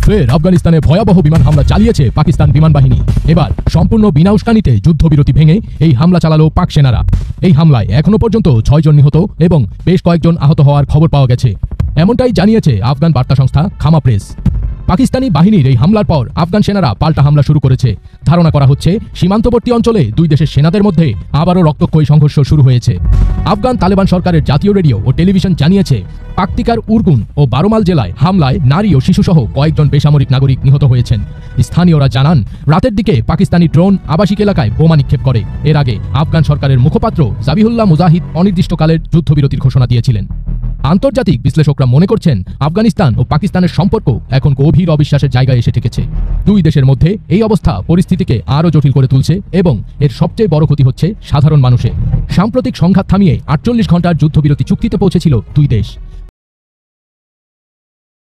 ফের আফগানিস্তানে ভয়াবহ বিমান হামলা চালিয়েছে পাকিস্তান বিমান বাহিনী। এবার সম্পূর্ণ বিনা উস্কানিতে যুদ্ধবিরতি ভেঙে এই হামলা চালালো পাক সেনারা। এই হামলায় এখনো পর্যন্ত 6 জন নিহত এবং বেশ কয়েকজন আহত হওয়ার খবর পাওয়া গেছে। এমনটাই জানিয়েছে আফগান বার্তা সংস্থা খামা প্রেস। পাকিস্তানি বাহিনীর এই হামলার পর আফগান সেনারা পাল্টা হামলা শুরু করেছে। ধারণা করা হচ্ছে সীমান্তবর্তী অঞ্চলে দুই দেশের সেনাদের মধ্যে আবারও রক্তক্ষয়ী সংঘর্ষ শুরু হয়েছে। আফগান তালেবান সরকারের জাতীয় রেডিও ও টেলিভিশন জানিয়েছে পাকতিকার উরগুন ও বারোমাল জেলায় হামলায় নারী ও শিশুসহ কয়েকজন বেসামরিক নাগরিক নিহত হয়েছেন। স্থানীয়রা জানান রাতের দিকে পাকিস্তানি ড্রোন আবাসিক এলাকায় বোমা নিক্ষেপ করে। এর আগে আফগান সরকারের মুখপাত্র জাবিহুল্লাহ মুজাহিদ অনির্দিষ্টকালের যুদ্ধবিরতির ঘোষণা দিয়েছিলেন। আন্তর্জাতিক বিশ্লেষকরা মনে করছেন আফগানিস্তান ও পাকিস্তানের সম্পর্ক এখন গভীর অবিশ্বাসের জায়গায় এসে ঠেকেছে। দুই দেশের মধ্যে এই অবস্থা পরিস্থিতিকে আরও জটিল করে তুলছে এবং এর সবচেয়ে বড় ক্ষতি হচ্ছে সাধারণ মানুষের। সাম্প্রতিক সংঘাত থামিয়ে 48 ঘণ্টার যুদ্ধবিরতি চুক্তিতে পৌঁছেছিল দুই দেশ।